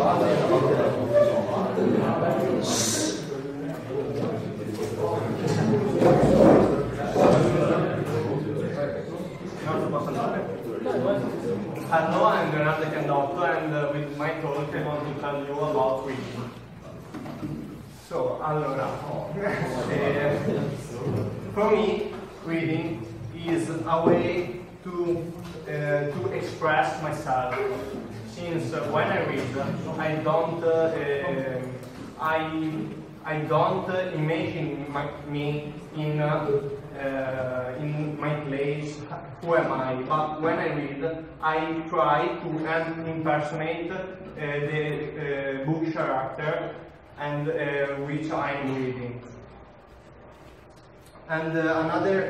Hello, I'm Leonardo Chiandotto, and with my talk I want to tell you about reading. So, allora, for me, reading is a way to express myself. Since when I read, I don't imagine me in my place, who am I? But when I read, I try to impersonate the book character and which I am reading. And another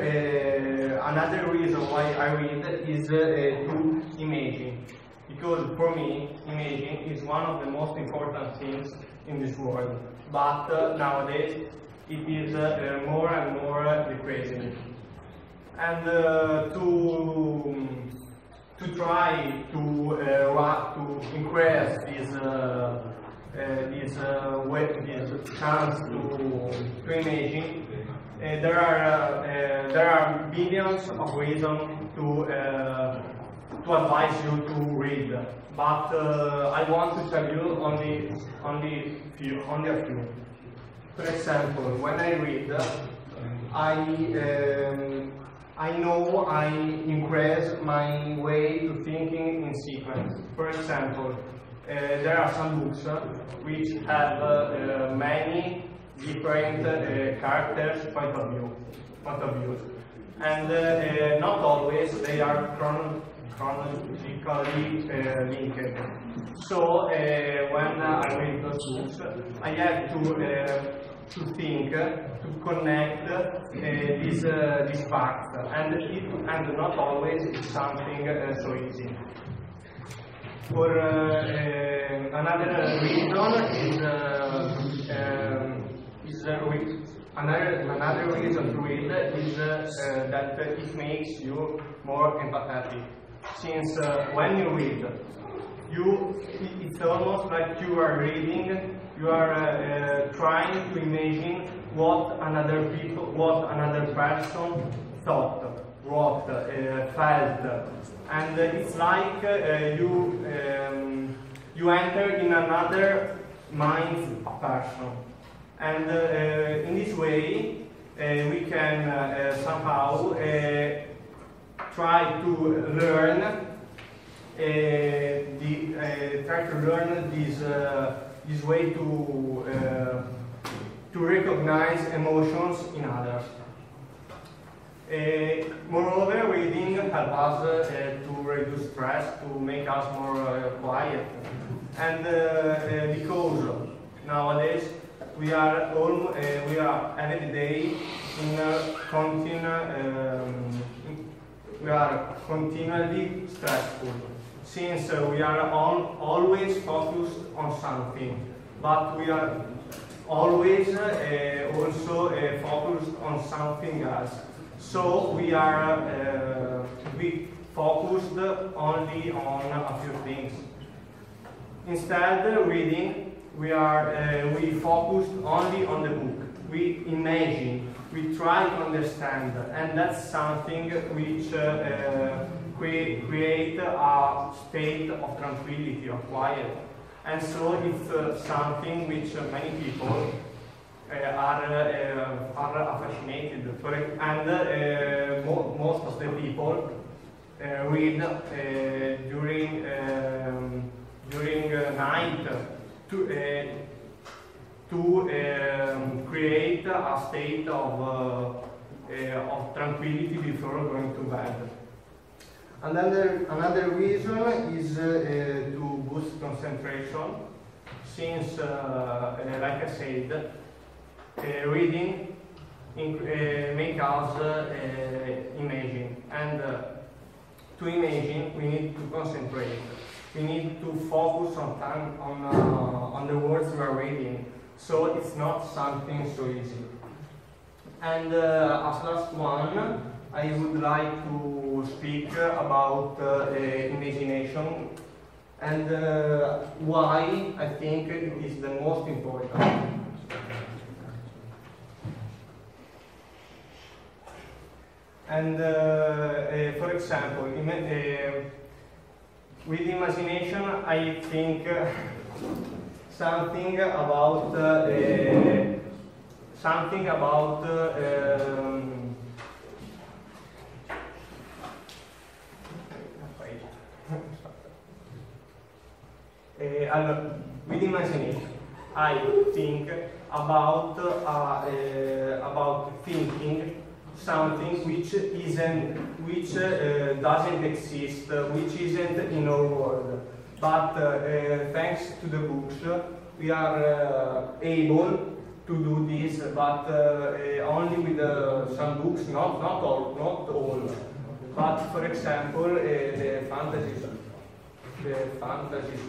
reason why I read is to imagine, because for me, imaging is one of the most important things in this world. But nowadays, it is more and more decreasing. And to try to increase this chance to imagine, there are billions of reasons to advise you to read. But I want to tell you only a few. For example, when I read, I know I increase my way to thinking in sequence. For example, there are some books which have many different characters' point of view, and not always they are chronologically linked. So when I read those books, I have to think, to connect these facts, and not always it's something so easy. For another reason another reason to read is that it makes you more empathetic. Since when you read, it's almost like you are reading, you are trying to imagine what another person thought, wrote, felt, and it's like you enter in another mind of person, and in this way we can somehow try to learn this way to recognize emotions in others. Moreover, reading helps us to reduce stress, to make us more quiet, and because nowadays we are every day in we are continually stressful, since we are always focused on something, but we are always also focused on something else. So we focused only on a few things. Instead, reading, we focused only on the book. We imagine, we try to understand, and that's something which create a state of tranquility, of quiet. And so it's something which many people are fascinated for it. And most of the people read during night to create a state of tranquility before going to bed. Another reason is to boost concentration, since, like I said, reading makes us imagine, and to imagine we need to concentrate. We need to focus on the words we are reading, so it's not something so easy. And as last one, I would like to speak about imagination and why I think it is the most important. And for example, with imagination, I think something about with imagination, I think about thinking something which doesn't exist, which isn't in our world. But thanks to the books, we are able to do this, but only with some books, not all. But for example, the fantasies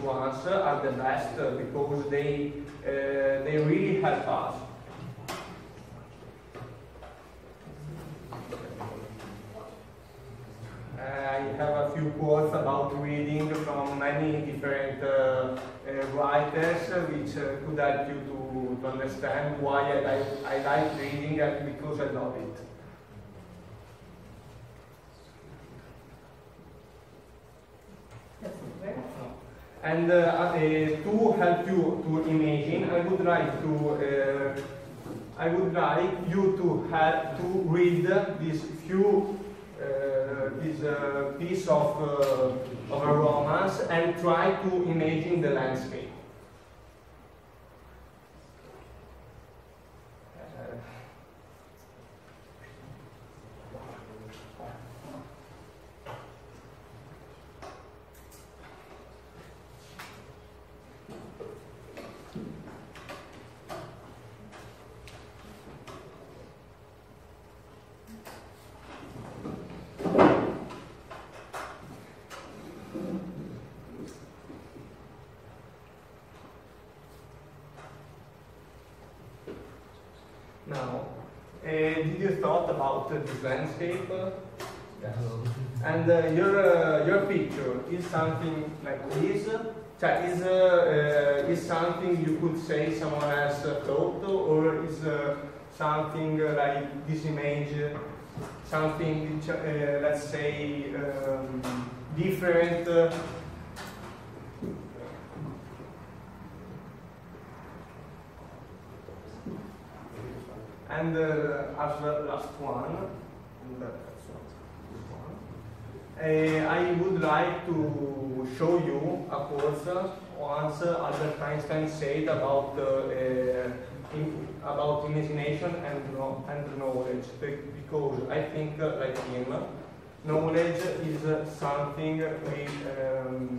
ones are the best because they really help us. I have a few quotes about reading from many different writers, which could help you to understand why I like reading, and because I love it. And to help you to imagine, I would like you to read this piece of a romance and try to imagine the landscape. Now, did you thought about this landscape? Yes. And your picture is something like this? Is something you could say someone else thought, or is something like this image, something let's say different? And as the last one, I would like to show you a quote once Albert Einstein said about imagination and knowledge, because I think like him, knowledge is something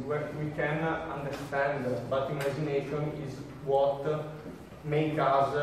we can understand, but imagination is what makes us